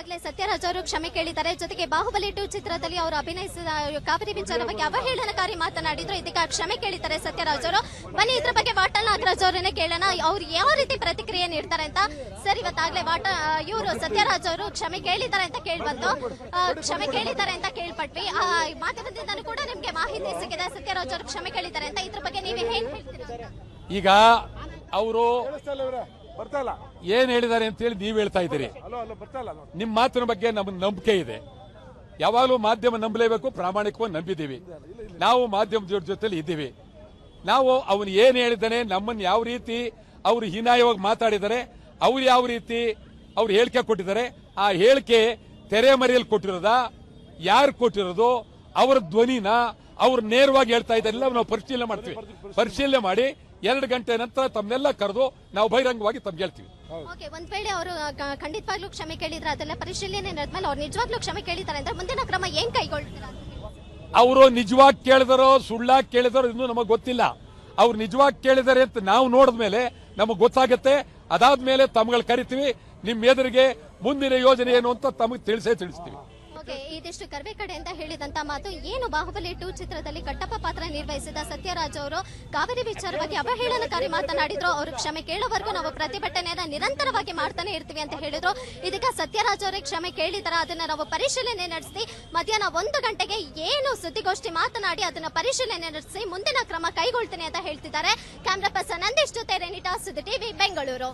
ಈಗಾಗಲೇ ಸತ್ಯರಾಜ್ ಅವರು ಕ್ಷಮೆ ಕೇಳಿದ್ದಾರೆ. ಜೊತೆಗೆ ಬಾಹುಬಲಿ 2 ಚಿತ್ರದಲ್ಲಿ ಅವರು ಅಭಿನಯಿಸಿದ ಕಾವೇರಿ ವಿಚಾರವಾಗಿ ಅವಹೇಳನಕಾರಿ ಮಾತನಾಡಿದ್ರು. ಇದೀಗ ಕ್ಷಮೆ ಕೇಳಿದ್ದಾರೆ ಸತ್ಯರಾಜ್ ಅವರು. ಬನ್ನಿ ಇದ್ರ ಬಗ್ಗೆ ವಾಟಾಳ್ ನಾಗರಾಜ್ ಅವರನ್ನೇ ಕೇಳೋಣ, ಅವ್ರು ಯಾವ ರೀತಿ ಪ್ರತಿಕ್ರಿಯೆ ನೀಡ್ತಾರೆ ಅಂತ. ಸರ್, ಇವತ್ತಾಗ್ಲೇ ಇವರು ಸತ್ಯರಾಜ್ ಅವರು ಕ್ಷಮೆ ಕೇಳಿದ್ದಾರೆ ಅಂತ ಕೇಳ್ಬಂತು, ಕ್ಷಮೆ ಕೇಳಿದ್ದಾರೆ ಅಂತ ಕೇಳ್ಪಟ್ವಿ. ಮಾಧ್ಯಮದಿಂದನೂ ಕೂಡ ನಿಮ್ಗೆ ಮಾಹಿತಿ ಸಿಕ್ಕಿದೆ ಸತ್ಯರಾಜ್ ಅವರು ಕ್ಷಮೆ ಕೇಳಿದ್ದಾರೆ ಅಂತ. ಇದ್ರ ಬಗ್ಗೆ ನೀವೇ ಏನ್ ಹೇಳ್ತೀರಾ? ಈಗ ಅವರು ಏನ್ ಹೇಳಿದ್ದಾರೆ ಅಂತ ಹೇಳಿ ನೀವ್ ಹೇಳ್ತಾ ಇದ್ದೀರಿ. ನಿಮ್ ಮಾತಿನ ಬಗ್ಗೆ ನಮ್ಗೆ ನಂಬಿಕೆ ಇದೆ. ಯಾವಾಗಲೂ ಮಾಧ್ಯಮ ನಂಬಲೇಬೇಕು, ಪ್ರಾಮಾಣಿಕವಾಗಿ ನಂಬಿದ್ದೀವಿ. ನಾವು ಮಾಧ್ಯಮದ ಜೊತೆಲಿ ಇದ್ದೀವಿ. ನಾವು ಅವನು ಏನ್ ಹೇಳಿದ್ದಾನೆ, ನಮ್ಮನ್ನು ಯಾವ ರೀತಿ ಅವರು ಹೀನಾಯವಾಗಿ ಮಾತಾಡಿದ್ದಾರೆ, ಅವ್ರು ಯಾವ ರೀತಿ ಅವ್ರು ಹೇಳಿಕೆ ಕೊಟ್ಟಿದ್ದಾರೆ, ಆ ಹೇಳಿಕೆ ತೆರೆಮರೆಯಲ್ಲಿ ಕೊಟ್ಟಿರೋದಾ, ಯಾರು ಕೊಟ್ಟಿರೋದು, ಅವರ ಧ್ವನಿನ ಅವ್ರು ನೇರವಾಗಿ ಹೇಳ್ತಾ ಇದ್ದಾರೆ. ನಾವು ಪರಿಶೀಲನೆ ಮಾಡ್ತೀವಿ. ಪರಿಶೀಲನೆ ಮಾಡಿ 2 ಗಂಟೆ ನಂತರ ತಮ್ಮನ್ನೆಲ್ಲ ಕರೆದು ನಾವು ಬಹಿರಂಗವಾಗಿ ತಮ್ಗೆ ಹೇಳ್ತೀವಿ. ಒಂದ್ ವೇಳೆ ಅವರು ಖಂಡಿತವಾಗ್ಲೂ ಕ್ಷಮೆ ಕೇಳಿದ್ರೆ, ಅದೆಲ್ಲ ಪರಿಶೀಲನೆ ನಡೆದ್ಮೇಲೆ ಅವ್ರು ನಿಜವಾಗ್ಲೂ ಕ್ಷಮೆ ಕೇಳಿದ್ದಾರೆ ಅಂದ್ರೆ ಮುಂದಿನ ಕ್ರಮ ಏನ್ ಕೈಗೊಳ್ತೀರಾ? ಅವರು ನಿಜವಾಗಿ ಕೇಳಿದಾರೋ ಸುಳ್ಳಾಗಿ ಕೇಳಿದಾರೋ ಇನ್ನೂ ನಮಗೆ ಗೊತ್ತಿಲ್ಲ. ಅವ್ರು ನಿಜವಾಗಿ ಕೇಳಿದಾರೆ ಅಂತ ನಾವು ನೋಡಿದ್ಮೇಲೆ ನಮಗ್ ಗೊತ್ತಾಗುತ್ತೆ. ಅದಾದ್ಮೇಲೆ ತಮ್ಗಳು ಕರಿತೀವಿ. ನಿಮ್ ಎದುರಿಗೆ ಮುಂದಿನ ಯೋಜನೆ ಏನು ಅಂತ ತಮಗೆ ತಿಳಿಸ್ತೀವಿ. ಇದಿಷ್ಟು ಕರ್ವೆ ಕಡೆಯಿಂದ ಹೇಳಿದಂತ ಮಾತು. ಏನು ಬಾಹುಬಲಿ 2 ಚಿತ್ರದಲ್ಲಿ ಕಟ್ಟಪ್ಪ ಪಾತ್ರ ನಿರ್ವಹಿಸಿದ ಸತ್ಯರಾಜ್ ಅವರು ಕಾವೇರಿ ವಿಚಾರವಾಗಿ ಅವಹೇಳನಕಾರಿ ಮಾತನಾಡಿದ್ರು. ಅವರು ಕ್ಷಮೆ ಕೇಳುವವರೆಗೂ ನಾವು ಪ್ರತಿಭಟನೆಯನ್ನ ನಿರಂತರವಾಗಿ ಮಾಡ್ತಾನೆ ಇರ್ತೀವಿ ಅಂತ ಹೇಳಿದ್ರು. ಇದೀಗ ಸತ್ಯರಾಜ್ ಅವರೇ ಕ್ಷಮೆ ಕೇಳಿದಾರ, ಅದನ್ನ ನಾವು ಪರಿಶೀಲನೆ ನಡೆಸಿ ಮಧ್ಯಾಹ್ನ 1 ಗಂಟೆಗೆ ಏನು ಸುದ್ದಿಗೋಷ್ಠಿ ಮಾತನಾಡಿ ಅದನ್ನ ಪರಿಶೀಲನೆ ನಡೆಸಿ ಮುಂದಿನ ಕ್ರಮ ಕೈಗೊಳ್ತೇನೆ ಅಂತ ಹೇಳ್ತಿದ್ದಾರೆ. ಕ್ಯಾಮ್ರಾ ಪರ್ಸನ್ ನಂದೀಶ್ ಜೊತೆ ರೇನಿಟಾ, ಸುದ್ದಿ ಟಿವಿ, ಬೆಂಗಳೂರು.